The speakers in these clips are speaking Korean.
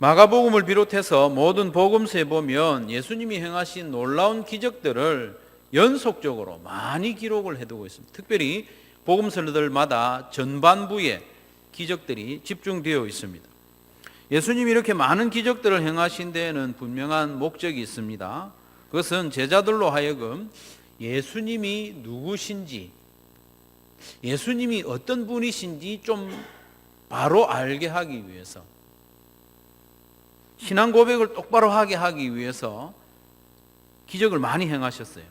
마가복음을 비롯해서 모든 복음서에 보면 예수님이 행하신 놀라운 기적들을 연속적으로 많이 기록을 해두고 있습니다. 특별히 복음서들마다 전반부에 기적들이 집중되어 있습니다. 예수님이 이렇게 많은 기적들을 행하신 데에는 분명한 목적이 있습니다. 그것은 제자들로 하여금 예수님이 누구신지, 예수님이 어떤 분이신지 좀 바로 알게 하기 위해서, 신앙 고백을 똑바로 하게 하기 위해서 기적을 많이 행하셨어요.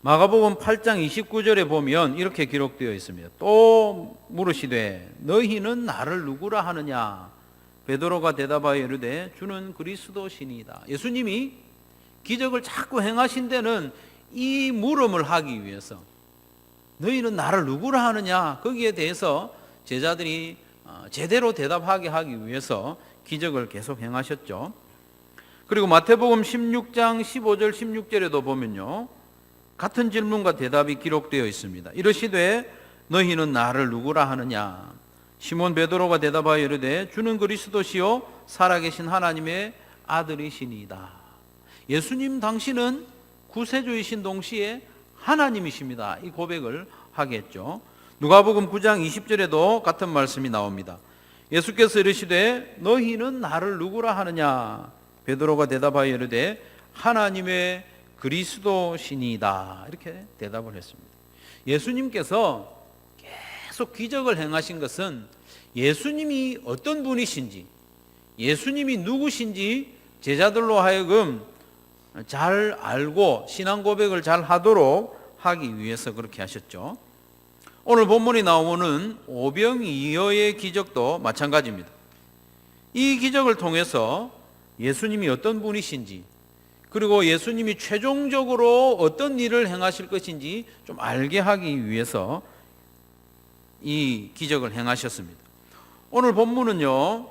마가복음 8장 29절에 보면 이렇게 기록되어 있습니다. 또 물으시되 너희는 나를 누구라 하느냐? 베드로가 대답하여 이르되 주는 그리스도시니이다. 예수님이 기적을 자꾸 행하신 데는 이 물음을 하기 위해서, 너희는 나를 누구라 하느냐? 거기에 대해서 제자들이 제대로 대답하게 하기 위해서 기적을 계속 행하셨죠. 그리고 마태복음 16장 15절 16절에도 보면요, 같은 질문과 대답이 기록되어 있습니다. 이르시되 너희는 나를 누구라 하느냐? 시몬 베드로가 대답하여 이르되 주는 그리스도시요 살아계신 하나님의 아들이시니이다. 예수님 당신은 구세주이신 동시에 하나님이십니다. 이 고백을 하겠죠. 누가복음 9장 20절에도 같은 말씀이 나옵니다. 예수께서 이르시되 너희는 나를 누구라 하느냐? 베드로가 대답하여 이르되 하나님의 그리스도시니이다. 이렇게 대답을 했습니다. 예수님께서 계속 기적을 행하신 것은 예수님이 어떤 분이신지, 예수님이 누구신지 제자들로 하여금 잘 알고 신앙 고백을 잘 하도록 하기 위해서 그렇게 하셨죠. 오늘 본문에 나오는 오병이어의 기적도 마찬가지입니다. 이 기적을 통해서 예수님이 어떤 분이신지, 그리고 예수님이 최종적으로 어떤 일을 행하실 것인지 좀 알게 하기 위해서 이 기적을 행하셨습니다. 오늘 본문은요,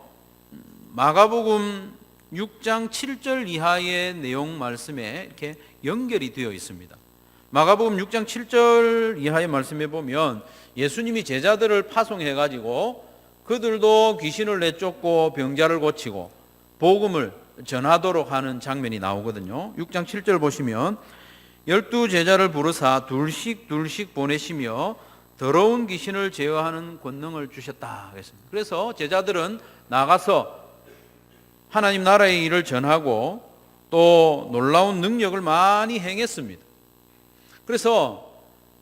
마가복음 6장 7절 이하의 내용 말씀에 이렇게 연결이 되어 있습니다. 마가복음 6장 7절 이하의 말씀에 보면 예수님이 제자들을 파송해 가지고 그들도 귀신을 내쫓고 병자를 고치고 복음을 전하도록 하는 장면이 나오거든요. 6장 7절 보시면 12 제자를 부르사 둘씩 보내시며 더러운 귀신을 제어하는 권능을 주셨다 그랬습니다. 그래서 제자들은 나가서 하나님 나라의 일을 전하고 또 놀라운 능력을 많이 행했습니다. 그래서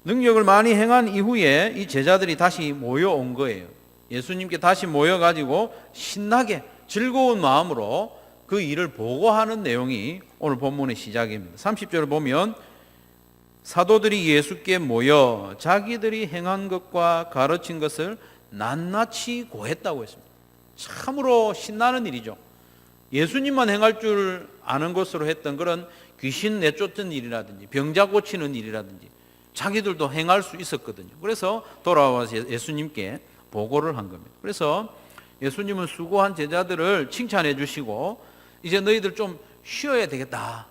능력을 많이 행한 이후에 이 제자들이 다시 모여온 거예요. 예수님께 다시 모여가지고 신나게 즐거운 마음으로 그 일을 보고하는 내용이 오늘 본문의 시작입니다. 30절을 보면 사도들이 예수께 모여 자기들이 행한 것과 가르친 것을 낱낱이 고했다고 했습니다. 참으로 신나는 일이죠. 예수님만 행할 줄 아는 것으로 했던 그런 귀신 내쫓는 일이라든지 병자 고치는 일이라든지 자기들도 행할 수 있었거든요. 그래서 돌아와서 예수님께 보고를 한 겁니다. 그래서 예수님은 수고한 제자들을 칭찬해 주시고 이제 너희들 좀 쉬어야 되겠다.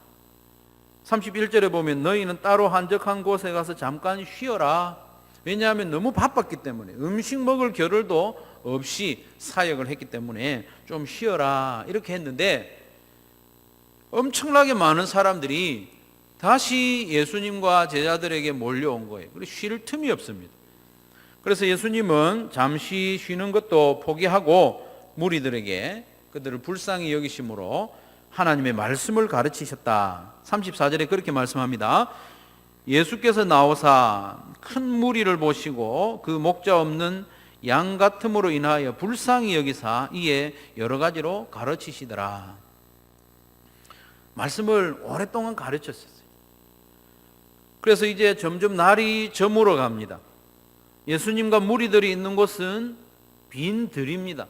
31절에 보면 너희는 따로 한적한 곳에 가서 잠깐 쉬어라. 왜냐하면 너무 바빴기 때문에 음식 먹을 겨를도 없이 사역을 했기 때문에 좀 쉬어라 이렇게 했는데 엄청나게 많은 사람들이 다시 예수님과 제자들에게 몰려온 거예요. 그래서 쉴 틈이 없습니다. 그래서 예수님은 잠시 쉬는 것도 포기하고 무리들에게 그들을 불쌍히 여기심으로 하나님의 말씀을 가르치셨다. 34절에 그렇게 말씀합니다. 예수께서 나오사 큰 무리를 보시고 그 목자 없는 양 같음으로 인하여 불쌍히 여기사 이에 여러 가지로 가르치시더라. 말씀을 오랫동안 가르쳤었어요. 그래서 이제 점점 날이 저물어 갑니다. 예수님과 무리들이 있는 곳은 빈 들입니다.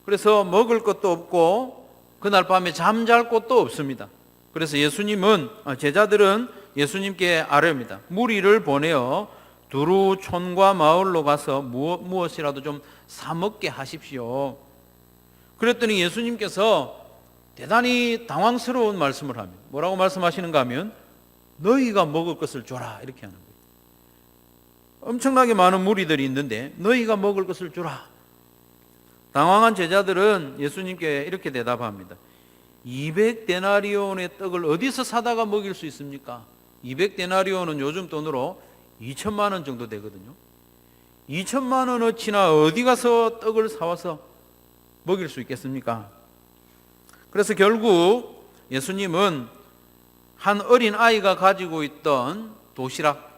그래서 먹을 것도 없고 그날 밤에 잠잘 곳도 없습니다. 그래서 제자들은 예수님께 아뢰옵니다. 무리를 보내어 두루 촌과 마을로 가서 무엇이라도 좀 사 먹게 하십시오. 그랬더니 예수님께서 대단히 당황스러운 말씀을 합니다. 뭐라고 말씀하시는가 하면 너희가 먹을 것을 줘라 이렇게 하는 거예요. 엄청나게 많은 무리들이 있는데 너희가 먹을 것을 주라. 당황한 제자들은 예수님께 이렇게 대답합니다. 200데나리온의 떡을 어디서 사다가 먹일 수 있습니까? 200데나리온은 요즘 돈으로 2천만 원 정도 되거든요. 2천만 원어치나 어디 가서 떡을 사와서 먹일 수 있겠습니까? 그래서 결국 예수님은 한 어린 아이가 가지고 있던 도시락,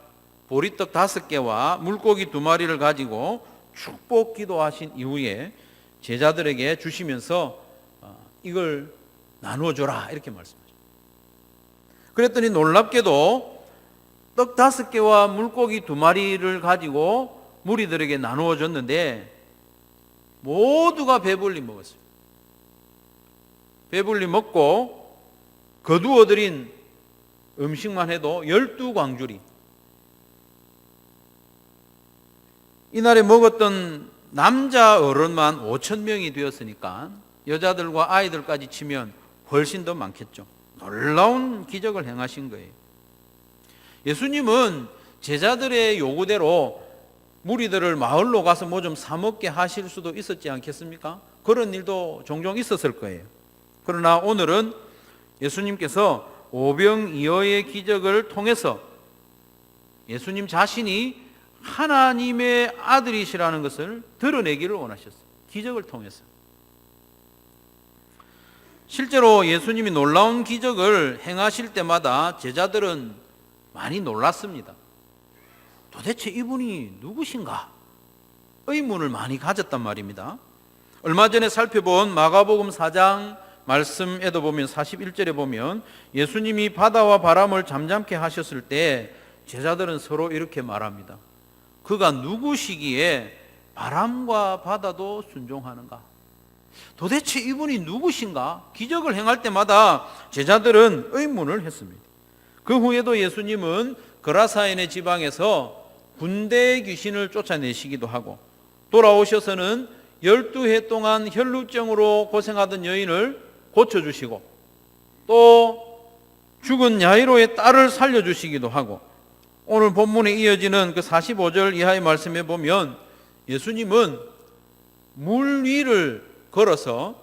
보리떡 5개와 물고기 2마리를 가지고 축복 기도하신 이후에 제자들에게 주시면서 이걸 나누어줘라 이렇게 말씀하셨습니다. 그랬더니 놀랍게도 떡 5개와 물고기 2마리를 가지고 무리들에게 나누어 줬는데 모두가 배불리 먹었어요. 배불리 먹고 거두어 들인 음식만 해도 12광주리. 이날에 먹었던 남자 어른만 5,000명이 되었으니까 여자들과 아이들까지 치면 훨씬 더 많겠죠. 놀라운 기적을 행하신 거예요. 예수님은 제자들의 요구대로 무리들을 마을로 가서 뭐 좀 사먹게 하실 수도 있었지 않겠습니까? 그런 일도 종종 있었을 거예요. 그러나 오늘은 예수님께서 오병이어의 기적을 통해서 예수님 자신이 하나님의 아들이시라는 것을 드러내기를 원하셨어요. 기적을 통해서. 실제로 예수님이 놀라운 기적을 행하실 때마다 제자들은 많이 놀랐습니다. 도대체 이분이 누구신가? 의문을 많이 가졌단 말입니다. 얼마 전에 살펴본 마가복음 4장 말씀에도 보면 41절에 보면 예수님이 바다와 바람을 잠잠케 하셨을 때 제자들은 서로 이렇게 말합니다. 그가 누구시기에 바람과 바다도 순종하는가? 도대체 이분이 누구신가? 기적을 행할 때마다 제자들은 의문을 했습니다. 그 후에도 예수님은 그라사인의 지방에서 군대의 귀신을 쫓아내시기도 하고 돌아오셔서는 12해 동안 혈루증으로 고생하던 여인을 고쳐주시고 또 죽은 야이로의 딸을 살려주시기도 하고 오늘 본문에 이어지는 그 45절 이하의 말씀에 보면 예수님은 물 위를 걸어서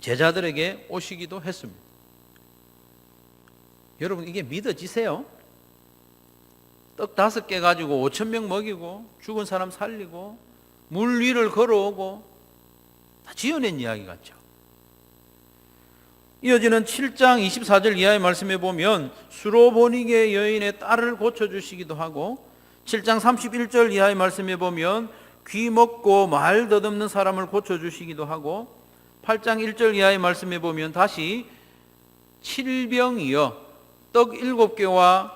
제자들에게 오시기도 했습니다. 여러분 이게 믿어지세요? 떡 5개 가지고 5,000명 먹이고 죽은 사람 살리고 물 위를 걸어오고 다 지어낸 이야기 같죠. 이어지는 7장 24절 이하의 말씀에 보면 수로보니게 여인의 딸을 고쳐주시기도 하고 7장 31절 이하의 말씀에 보면 귀 먹고 말 더듬는 사람을 고쳐주시기도 하고 8장 1절 이하의 말씀에 보면 다시 7병이어 떡 7개와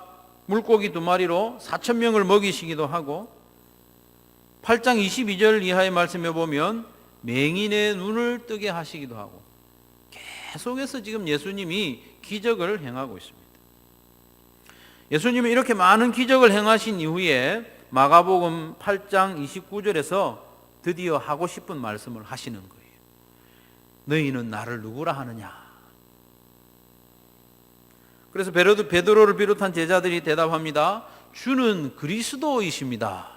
물고기 2마리로 4,000명을 먹이시기도 하고 8장 22절 이하의 말씀에 보면 맹인의 눈을 뜨게 하시기도 하고 계속해서 지금 예수님이 기적을 행하고 있습니다. 예수님이 이렇게 많은 기적을 행하신 이후에 마가복음 8장 29절에서 드디어 하고 싶은 말씀을 하시는 거예요. 너희는 나를 누구라 하느냐? 그래서 베드로를 비롯한 제자들이 대답합니다. 주는 그리스도이십니다.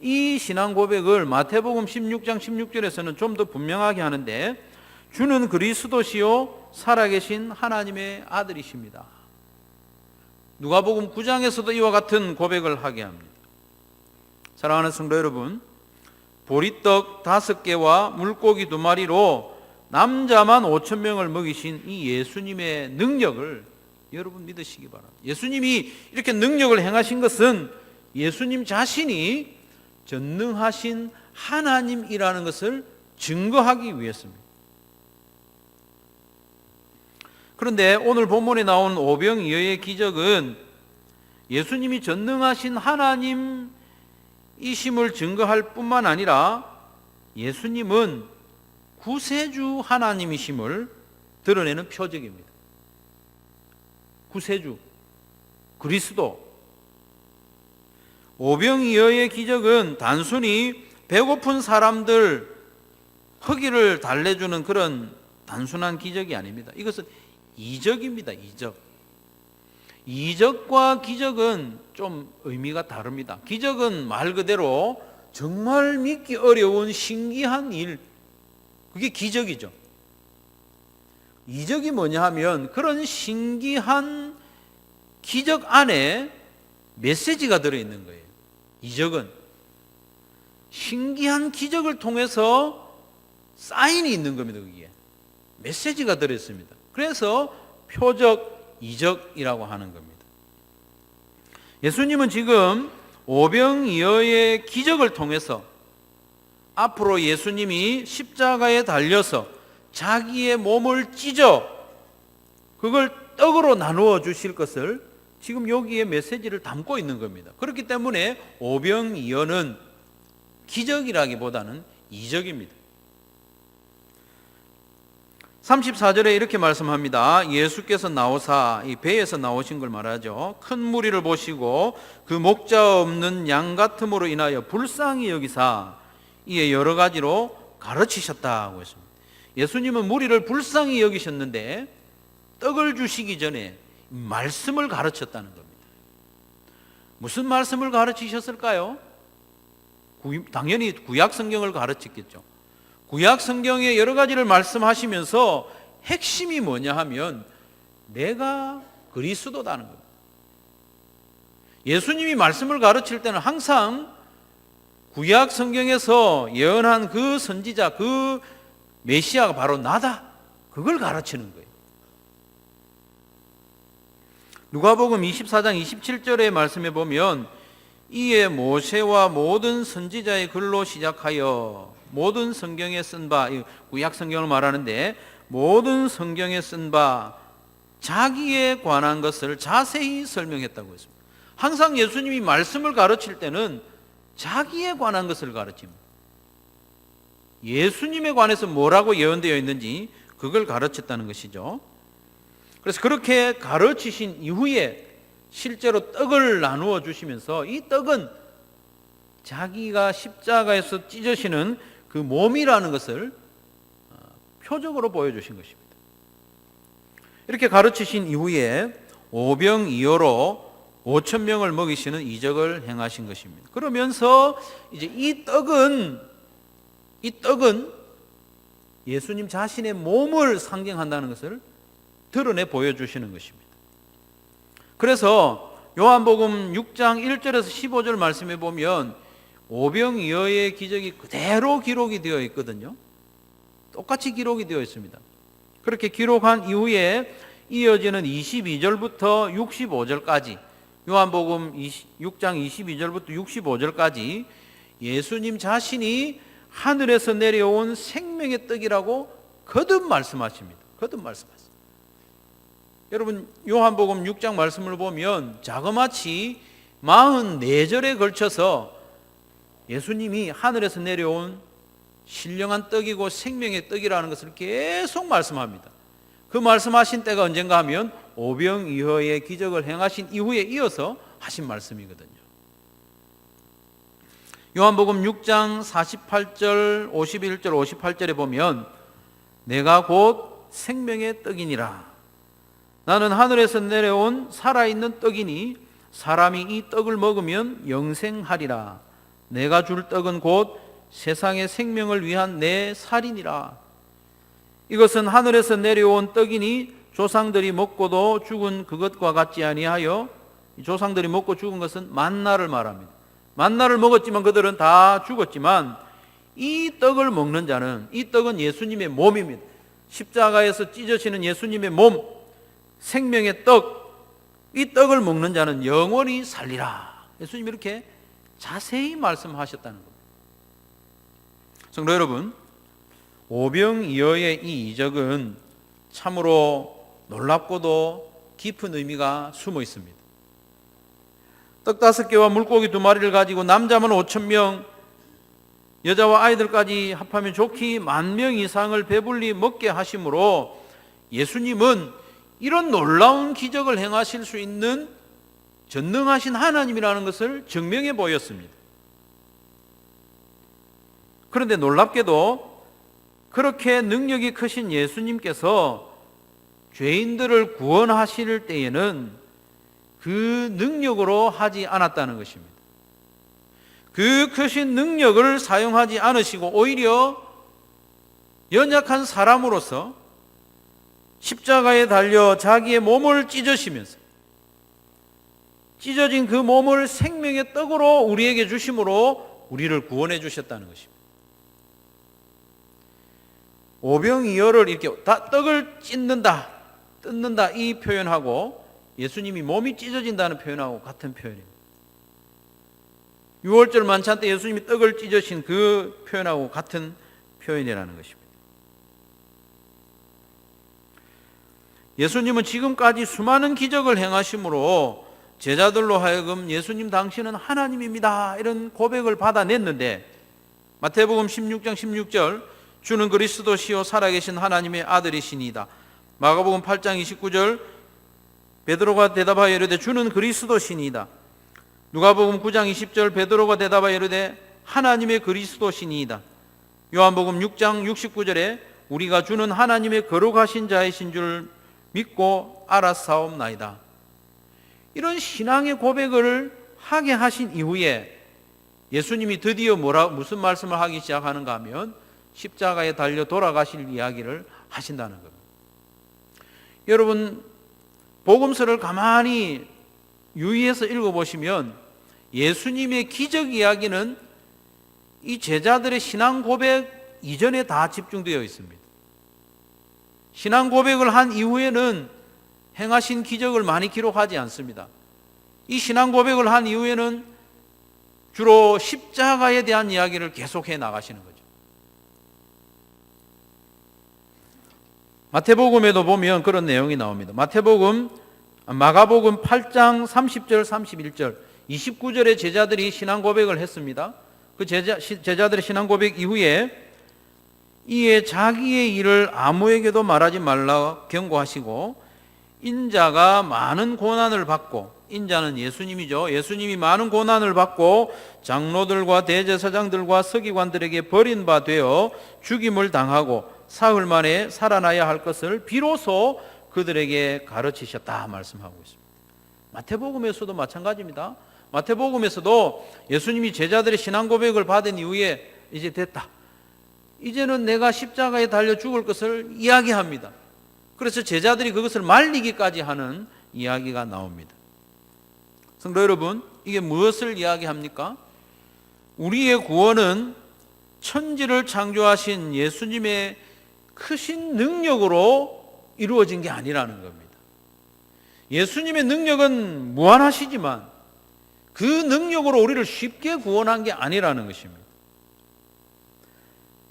이 신앙 고백을 마태복음 16장 16절에서는 좀 더 분명하게 하는데 주는 그리스도시요 살아계신 하나님의 아들이십니다. 누가복음 9장에서도 이와 같은 고백을 하게 합니다. 사랑하는 성도 여러분, 보리떡 5개와 물고기 2마리로 남자만 5,000명을 먹이신 이 예수님의 능력을 여러분 믿으시기 바랍니다. 예수님이 이렇게 능력을 행하신 것은 예수님 자신이 전능하신 하나님이라는 것을 증거하기 위해서입니다. 그런데 오늘 본문에 나온 오병이어의 기적은 예수님이 전능하신 하나님이심을 증거할 뿐만 아니라 예수님은 구세주 하나님이심을 드러내는 표적입니다. 구세주, 그리스도. 오병이어의 기적은 단순히 배고픈 사람들 허기를 달래주는 그런 단순한 기적이 아닙니다. 이것은 이적입니다. 이적과 기적은 좀 의미가 다릅니다. 기적은 말 그대로 정말 믿기 어려운 신기한 일, 그게 기적이죠. 이적이 뭐냐 하면 그런 신기한 기적 안에 메시지가 들어있는 거예요. 이적은 신기한 기적을 통해서 사인이 있는 겁니다. 거기에 메시지가 들어있습니다. 그래서 표적 이적이라고 하는 겁니다. 예수님은 지금 오병이어의 기적을 통해서 앞으로 예수님이 십자가에 달려서 자기의 몸을 찢어 그걸 떡으로 나누어 주실 것을 지금 여기에 메시지를 담고 있는 겁니다. 그렇기 때문에 오병이어는 기적이라기보다는 이적입니다. 34절에 이렇게 말씀합니다. 예수께서 나오사, 이 배에서 나오신 걸 말하죠. 큰 무리를 보시고 그 목자 없는 양 같음으로 인하여 불쌍히 여기사 이에 여러 가지로 가르치셨다고 했습니다. 예수님은 무리를 불쌍히 여기셨는데 떡을 주시기 전에 말씀을 가르쳤다는 겁니다. 무슨 말씀을 가르치셨을까요? 당연히 구약 성경을 가르쳤겠죠. 구약 성경의 여러 가지를 말씀하시면서 핵심이 뭐냐 하면 내가 그리스도다는 겁니다. 예수님이 말씀을 가르칠 때는 항상 구약 성경에서 예언한 그 선지자, 그 메시아가 바로 나다, 그걸 가르치는 거예요. 누가복음 24장 27절의 말씀에 보면 이에 모세와 모든 선지자의 글로 시작하여 모든 성경에 쓴 바, 구약 성경을 말하는데 모든 성경에 쓴 바 자기에 관한 것을 자세히 설명했다고 했습니다. 항상 예수님이 말씀을 가르칠 때는 자기에 관한 것을 가르칩니다. 예수님에 관해서 뭐라고 예언되어 있는지 그걸 가르쳤다는 것이죠. 그래서 그렇게 가르치신 이후에 실제로 떡을 나누어 주시면서 이 떡은 자기가 십자가에서 찢으시는 그 몸이라는 것을 표적으로 보여주신 것입니다. 이렇게 가르치신 이후에 오병이어로 5천 명을 먹이시는 이적을 행하신 것입니다. 그러면서 이제 이 떡은 예수님 자신의 몸을 상징한다는 것을 드러내 보여주시는 것입니다. 그래서 요한복음 6장 1절에서 15절 말씀에 보면 오병이어의 기적이 그대로 기록이 되어 있거든요. 똑같이 기록이 되어 있습니다. 그렇게 기록한 이후에 이어지는 22절부터 65절까지 요한복음 6장 22절부터 65절까지 예수님 자신이 하늘에서 내려온 생명의 떡이라고 거듭 말씀하십니다. 거듭 말씀하십니다. 여러분 요한복음 6장 말씀을 보면 자그마치 44절에 걸쳐서 예수님이 하늘에서 내려온 신령한 떡이고 생명의 떡이라는 것을 계속 말씀합니다. 그 말씀하신 때가 언젠가 하면 오병이어의 기적을 행하신 이후에 이어서 하신 말씀이거든요. 요한복음 6장 48절, 51절, 58절에 보면 내가 곧 생명의 떡이니라. 나는 하늘에서 내려온 살아있는 떡이니 사람이 이 떡을 먹으면 영생하리라. 내가 줄 떡은 곧 세상의 생명을 위한 내 살이니라. 이것은 하늘에서 내려온 떡이니 조상들이 먹고도 죽은 그것과 같지 아니하여, 조상들이 먹고 죽은 것은 만나를 말합니다. 만나를 먹었지만 그들은 다 죽었지만 이 떡을 먹는 자는, 이 떡은 예수님의 몸입니다. 십자가에서 찢어지는 예수님의 몸, 생명의 떡, 이 떡을 먹는 자는 영원히 살리라. 예수님이 이렇게 자세히 말씀하셨다는 겁니다. 성도 여러분, 오병이어의 이 이적은 참으로 놀랍고도 깊은 의미가 숨어 있습니다. 떡 5개와 물고기 2마리를 가지고 남자만 5,000명, 여자와 아이들까지 합하면 좋기 10,000명 이상을 배불리 먹게 하심으로 예수님은 이런 놀라운 기적을 행하실 수 있는 전능하신 하나님이라는 것을 증명해 보였습니다. 그런데 놀랍게도 그렇게 능력이 크신 예수님께서 죄인들을 구원하실 때에는 그 능력으로 하지 않았다는 것입니다. 그 크신 능력을 사용하지 않으시고 오히려 연약한 사람으로서 십자가에 달려 자기의 몸을 찢으시면서 찢어진 그 몸을 생명의 떡으로 우리에게 주심으로 우리를 구원해 주셨다는 것입니다. 오병이어를 이렇게 다 떡을 찢는다, 뜯는다 이 표현하고 예수님이 몸이 찢어진다는 표현하고 같은 표현입니다. 6월절 만찬 때 예수님이 떡을 찢으신 그 표현하고 같은 표현이라는 것입니다. 예수님은 지금까지 수많은 기적을 행하심으로 제자들로 하여금 예수님 당신은 하나님입니다 이런 고백을 받아냈는데, 마태복음 16장 16절 주는 그리스도시요 살아계신 하나님의 아들이시니이다. 마가복음 8장 29절 베드로가 대답하여 이르되 주는 그리스도시니이다. 누가복음 9장 20절 베드로가 대답하여 이르되 하나님의 그리스도시니이다. 요한복음 6장 69절에 우리가 주는 하나님의 거룩하신 자이신 줄 믿고 알았사옵나이다. 이런 신앙의 고백을 하게 하신 이후에 예수님이 드디어 무슨 말씀을 하기 시작하는가 하면 십자가에 달려 돌아가실 이야기를 하신다는 겁니다. 여러분, 복음서를 가만히 유의해서 읽어보시면 예수님의 기적 이야기는 이 제자들의 신앙 고백 이전에 다 집중되어 있습니다. 신앙 고백을 한 이후에는 행하신 기적을 많이 기록하지 않습니다. 이 신앙 고백을 한 이후에는 주로 십자가에 대한 이야기를 계속해 나가시는 거죠. 마태복음에도 보면 그런 내용이 나옵니다. 마가복음 8장 30절 31절 29절에 제자들이 신앙 고백을 했습니다. 그 제자들의 신앙 고백 이후에 이에 자기의 일을 아무에게도 말하지 말라 경고하시고 인자가 많은 고난을 받고, 인자는 예수님이죠. 예수님이 많은 고난을 받고 장로들과 대제사장들과 서기관들에게 버린 바 되어 죽임을 당하고 사흘 만에 살아나야 할 것을 비로소 그들에게 가르치셨다 말씀하고 있습니다. 마태복음에서도 마찬가지입니다. 마태복음에서도 예수님이 제자들의 신앙 고백을 받은 이후에 이제 됐다, 이제는 내가 십자가에 달려 죽을 것을 이야기합니다. 그래서 제자들이 그것을 말리기까지 하는 이야기가 나옵니다. 성도 여러분, 이게 무엇을 이야기합니까? 우리의 구원은 천지를 창조하신 예수님의 크신 능력으로 이루어진 게 아니라는 겁니다. 예수님의 능력은 무한하시지만 그 능력으로 우리를 쉽게 구원한 게 아니라는 것입니다.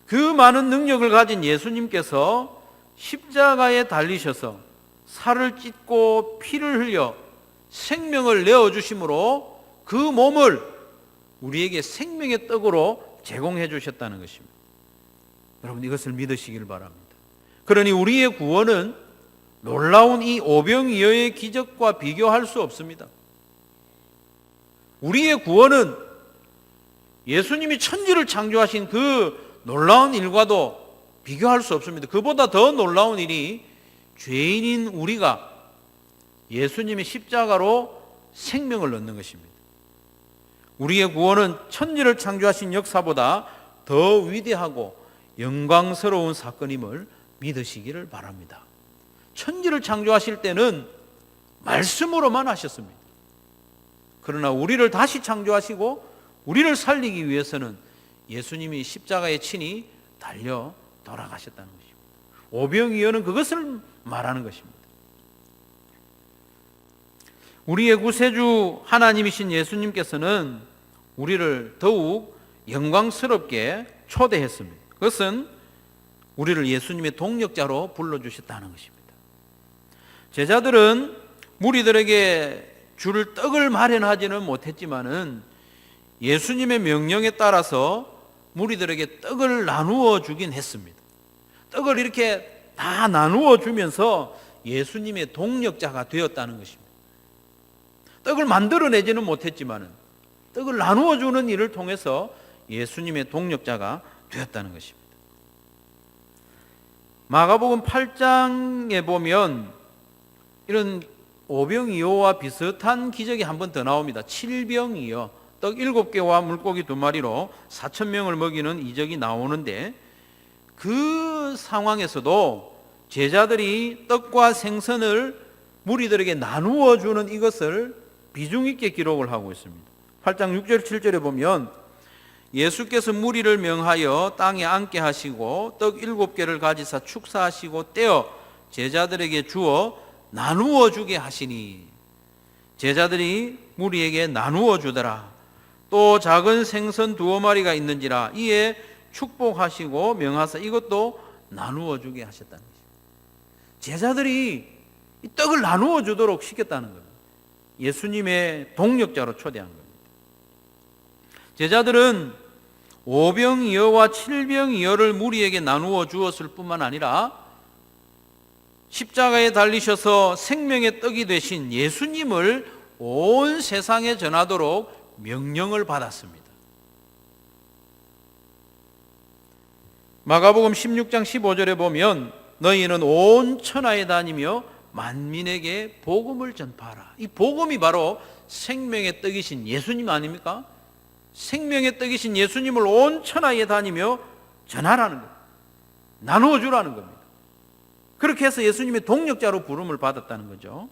그 많은 능력을 가진 예수님께서 십자가에 달리셔서 살을 찢고 피를 흘려 생명을 내어주심으로 그 몸을 우리에게 생명의 떡으로 제공해 주셨다는 것입니다. 여러분, 이것을 믿으시길 바랍니다. 그러니 우리의 구원은 놀라운 이 오병이어의 기적과 비교할 수 없습니다. 우리의 구원은 예수님이 천지를 창조하신 그 놀라운 일과도 비교할 수 없습니다. 그보다 더 놀라운 일이 죄인인 우리가 예수님의 십자가로 생명을 얻는 것입니다. 우리의 구원은 천지를 창조하신 역사보다 더 위대하고 영광스러운 사건임을 믿으시기를 바랍니다. 천지를 창조하실 때는 말씀으로만 하셨습니다. 그러나 우리를 다시 창조하시고 우리를 살리기 위해서는 예수님이 십자가에 친히 달려 돌아가셨다는 것입니다. 오병이어는 그것을 말하는 것입니다. 우리의 구세주 하나님이신 예수님께서는 우리를 더욱 영광스럽게 초대했습니다. 그것은 우리를 예수님의 동력자로 불러주셨다는 것입니다. 제자들은 무리들에게 줄 떡을 마련하지는 못했지만은 예수님의 명령에 따라서 무리들에게 떡을 나누어 주긴 했습니다. 떡을 이렇게 다 나누어 주면서 예수님의 동력자가 되었다는 것입니다. 떡을 만들어내지는 못했지만은 떡을 나누어 주는 일을 통해서 예수님의 동력자가 되었다는 것입니다. 마가복음 8장에 보면 이런 오병이어와 비슷한 기적이 한 번 더 나옵니다. 칠병이어, 떡 7개와 물고기 2마리로 4,000명을 먹이는 이적이 나오는데, 그 상황에서도 제자들이 떡과 생선을 무리들에게 나누어 주는 이것을 비중 있게 기록을 하고 있습니다. 8장 6절 7절에 보면 예수께서 무리를 명하여 땅에 앉게 하시고 떡 7개를 가지사 축사하시고 떼어 제자들에게 주어 나누어 주게 하시니, 제자들이 무리에게 나누어 주더라. 또 작은 생선 2마리가 있는지라 이에 축복하시고 명하사 이것도 나누어 주게 하셨다는 것이죠. 제자들이 이 떡을 나누어 주도록 시켰다는 겁니다. 예수님의 동력자로 초대한 겁니다. 제자들은 5병이어와 7병이어를 무리에게 나누어 주었을 뿐만 아니라 십자가에 달리셔서 생명의 떡이 되신 예수님을 온 세상에 전하도록 명령을 받았습니다. 마가복음 16장 15절에 보면 너희는 온 천하에 다니며 만민에게 복음을 전파하라. 이 복음이 바로 생명의 떡이신 예수님 아닙니까? 생명의 떡이신 예수님을 온 천하에 다니며 전하라는 겁니다. 나누어 주라는 겁니다. 그렇게 해서 예수님의 동력자로 부름을 받았다는 거죠.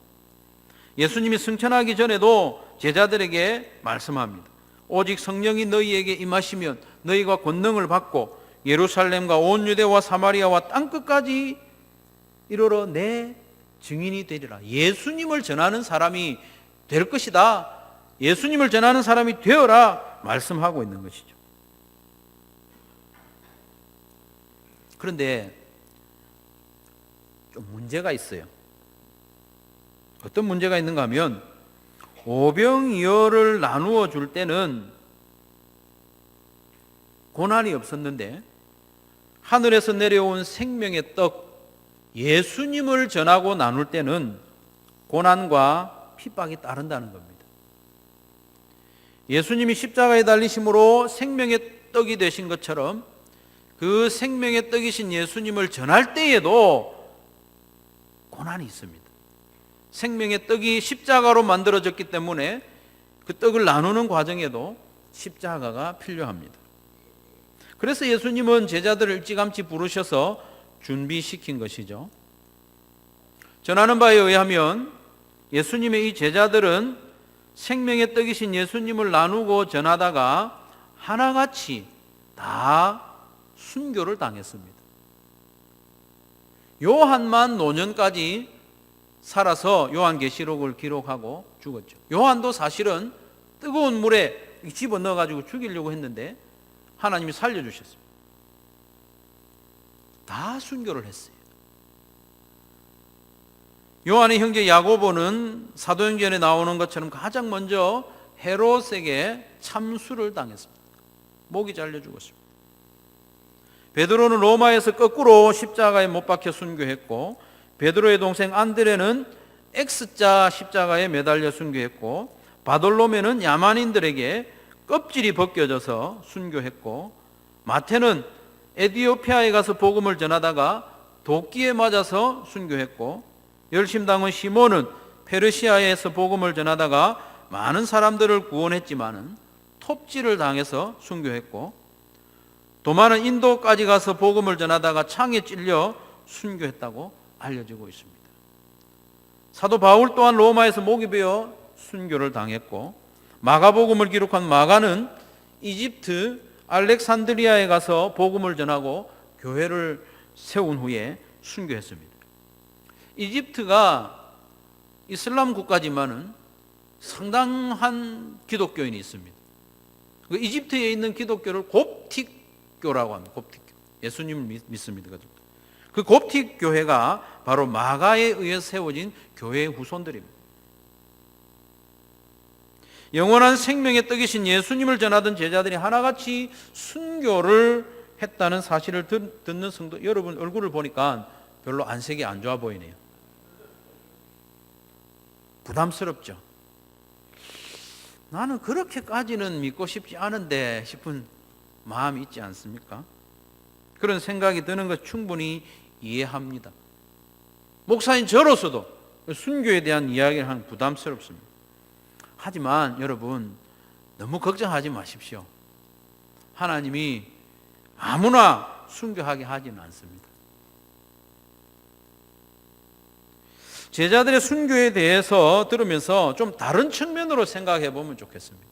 예수님이 승천하기 전에도 제자들에게 말씀합니다. 오직 성령이 너희에게 임하시면 너희가 권능을 받고 예루살렘과 온 유대와 사마리아와 땅끝까지 이르러 내 증인이 되리라. 예수님을 전하는 사람이 될 것이다. 예수님을 전하는 사람이 되어라 말씀하고 있는 것이죠. 그런데 좀 문제가 있어요. 어떤 문제가 있는가 하면 오병이어를 나누어 줄 때는 고난이 없었는데 하늘에서 내려온 생명의 떡 예수님을 전하고 나눌 때는 고난과 핍박이 따른다는 겁니다. 예수님이 십자가에 달리심으로 생명의 떡이 되신 것처럼 그 생명의 떡이신 예수님을 전할 때에도 고난이 있습니다. 생명의 떡이 십자가로 만들어졌기 때문에 그 떡을 나누는 과정에도 십자가가 필요합니다. 그래서 예수님은 제자들을 일찌감치 부르셔서 준비시킨 것이죠. 전하는 바에 의하면 예수님의 이 제자들은 생명의 떡이신 예수님을 나누고 전하다가 하나같이 다 순교를 당했습니다. 요한만 노년까지 살아서 요한계시록을 기록하고 죽었죠. 요한도 사실은 뜨거운 물에 집어넣어가지고 죽이려고 했는데 하나님이 살려주셨습니다. 다 순교를 했어요. 요한의 형제 야고보는 사도행전에 나오는 것처럼 가장 먼저 헤롯에게 참수를 당했습니다. 목이 잘려 죽었습니다. 베드로는 로마에서 거꾸로 십자가에 못 박혀 순교했고, 베드로의 동생 안드레는 X자 십자가에 매달려 순교했고, 바돌로메는 야만인들에게 껍질이 벗겨져서 순교했고, 마태는 에티오피아에 가서 복음을 전하다가 도끼에 맞아서 순교했고, 열심당원 시몬은 페르시아에서 복음을 전하다가 많은 사람들을 구원했지만은 톱질을 당해서 순교했고, 도마는 인도까지 가서 복음을 전하다가 창에 찔려 순교했다고 알려지고 있습니다. 사도 바울 또한 로마에서 목이 베어 순교를 당했고, 마가복음을 기록한 마가는 이집트 알렉산드리아에 가서 복음을 전하고 교회를 세운 후에 순교했습니다. 이집트가 이슬람 국가지만은 상당한 기독교인이 있습니다. 그 이집트에 있는 기독교를 곱틱교라고 합니다. 곱틱교. 예수님을 믿습니다. 그 곱틱 교회가 바로 마가에 의해 세워진 교회의 후손들입니다. 영원한 생명의 떡이신 예수님을 전하던 제자들이 하나같이 순교를 했다는 사실을 듣는 성도 여러분 얼굴을 보니까 별로 안색이 안 좋아 보이네요. 부담스럽죠. 나는 그렇게까지는 믿고 싶지 않은데 싶은 마음이 있지 않습니까? 그런 생각이 드는 것 충분히 이해합니다. 목사인 저로서도 순교에 대한 이야기를 하는 부담스럽습니다. 하지만 여러분, 너무 걱정하지 마십시오. 하나님이 아무나 순교하게 하지는 않습니다. 제자들의 순교에 대해서 들으면서 좀 다른 측면으로 생각해 보면 좋겠습니다.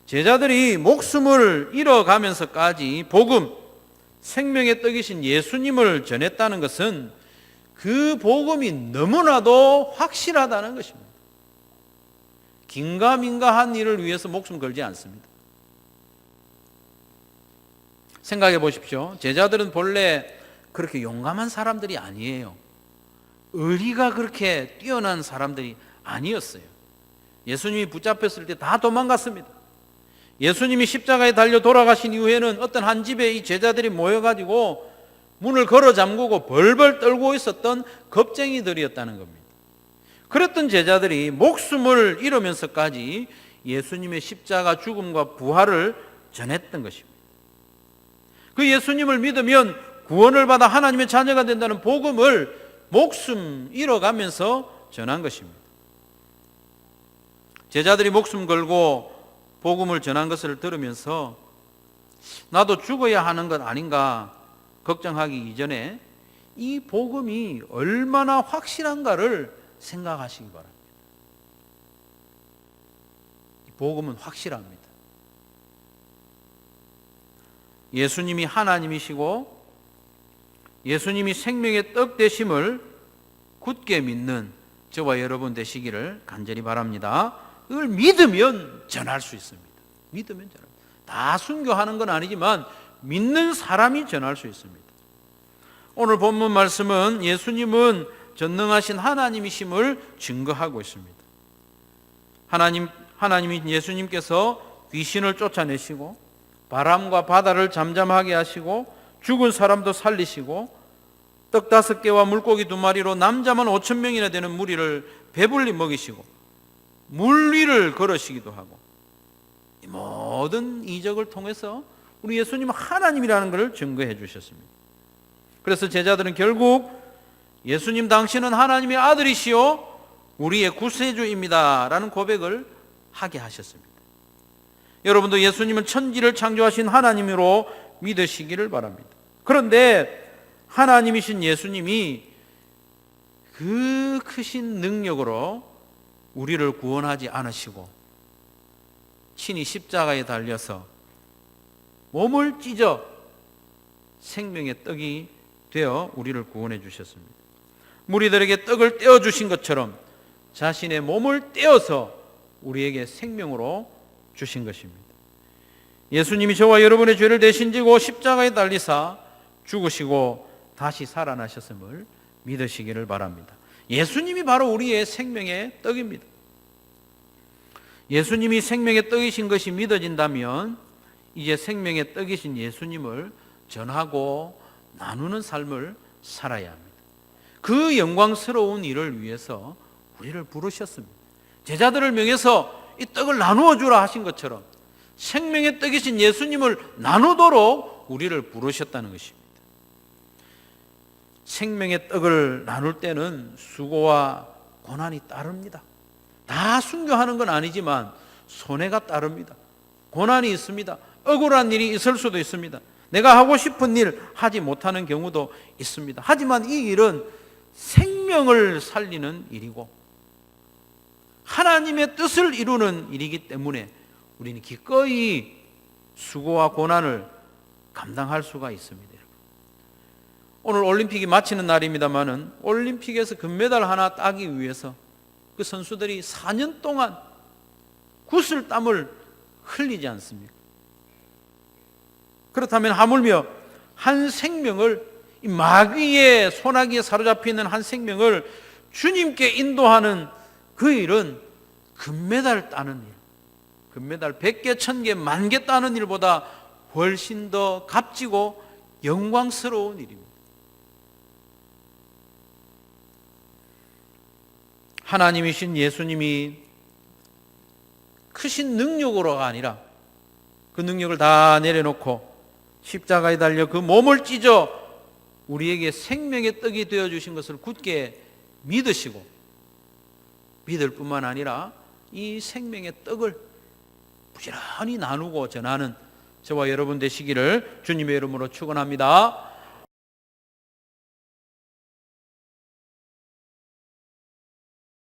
제자들이 목숨을 잃어가면서까지 복음, 생명의 떡이신 예수님을 전했다는 것은 그 복음이 너무나도 확실하다는 것입니다. 긴가민가한 일을 위해서 목숨 걸지 않습니다. 생각해 보십시오. 제자들은 본래 그렇게 용감한 사람들이 아니에요. 의리가 그렇게 뛰어난 사람들이 아니었어요. 예수님이 붙잡혔을 때 다 도망갔습니다. 예수님이 십자가에 달려 돌아가신 이후에는 어떤 한 집에 이 제자들이 모여가지고 문을 걸어 잠그고 벌벌 떨고 있었던 겁쟁이들이었다는 겁니다. 그랬던 제자들이 목숨을 잃으면서까지 예수님의 십자가 죽음과 부활을 전했던 것입니다. 그 예수님을 믿으면 구원을 받아 하나님의 자녀가 된다는 복음을 목숨 잃어가면서 전한 것입니다. 제자들이 목숨 걸고 복음을 전한 것을 들으면서 나도 죽어야 하는 것 아닌가 걱정하기 이전에 이 복음이 얼마나 확실한가를 생각하시기 바랍니다. 이 복음은 확실합니다. 예수님이 하나님이시고 예수님이 생명의 떡 되심을 굳게 믿는 저와 여러분 되시기를 간절히 바랍니다. 그걸 믿으면 전할 수 있습니다. 믿으면 전합니다. 다 순교하는 건 아니지만 믿는 사람이 전할 수 있습니다. 오늘 본문 말씀은 예수님은 전능하신 하나님이심을 증거하고 있습니다. 하나님이 예수님께서 귀신을 쫓아내시고 바람과 바다를 잠잠하게 하시고 죽은 사람도 살리시고 떡 5개와 물고기 2마리로 남자만 5,000명이나 되는 무리를 배불리 먹이시고 물 위를 걸으시기도 하고 이 모든 이적을 통해서 우리 예수님은 하나님이라는 것을 증거해 주셨습니다. 그래서 제자들은 결국 예수님 당신은 하나님의 아들이시요 우리의 구세주입니다 라는 고백을 하게 하셨습니다. 여러분도 예수님은 천지를 창조하신 하나님으로 믿으시기를 바랍니다. 그런데 하나님이신 예수님이 그 크신 능력으로 우리를 구원하지 않으시고 친히 십자가에 달려서 몸을 찢어 생명의 떡이 되어 우리를 구원해 주셨습니다. 무리들에게 떡을 떼어 주신 것처럼 자신의 몸을 떼어서 우리에게 생명으로 주신 것입니다. 예수님이 저와 여러분의 죄를 대신 지고 십자가에 달리사 죽으시고 다시 살아나셨음을 믿으시기를 바랍니다. 예수님이 바로 우리의 생명의 떡입니다. 예수님이 생명의 떡이신 것이 믿어진다면 이제 생명의 떡이신 예수님을 전하고 나누는 삶을 살아야 합니다. 그 영광스러운 일을 위해서 우리를 부르셨습니다. 제자들을 명해서 이 떡을 나누어 주라 하신 것처럼 생명의 떡이신 예수님을 나누도록 우리를 부르셨다는 것입니다. 생명의 떡을 나눌 때는 수고와 고난이 따릅니다. 다 순교하는 건 아니지만 손해가 따릅니다. 고난이 있습니다. 억울한 일이 있을 수도 있습니다. 내가 하고 싶은 일 하지 못하는 경우도 있습니다. 하지만 이 일은 생명을 살리는 일이고 하나님의 뜻을 이루는 일이기 때문에 우리는 기꺼이 수고와 고난을 감당할 수가 있습니다. 오늘 올림픽이 마치는 날입니다만은 올림픽에서 금메달 하나 따기 위해서 그 선수들이 4년 동안 구슬땀을 흘리지 않습니까? 그렇다면 하물며 한 생명을 이 마귀의 소나기에 사로잡혀 있는 한 생명을 주님께 인도하는 그 일은 금메달 따는 일, 금메달 100개, 1000개, 10,000개 따는 일보다 훨씬 더 값지고 영광스러운 일입니다. 하나님이신 예수님이 크신 능력으로가 아니라 그 능력을 다 내려놓고 십자가에 달려 그 몸을 찢어 우리에게 생명의 떡이 되어주신 것을 굳게 믿으시고 믿을 뿐만 아니라 이 생명의 떡을 부지런히 나누고 전하는 저와 여러분 되시기를 주님의 이름으로 축원합니다.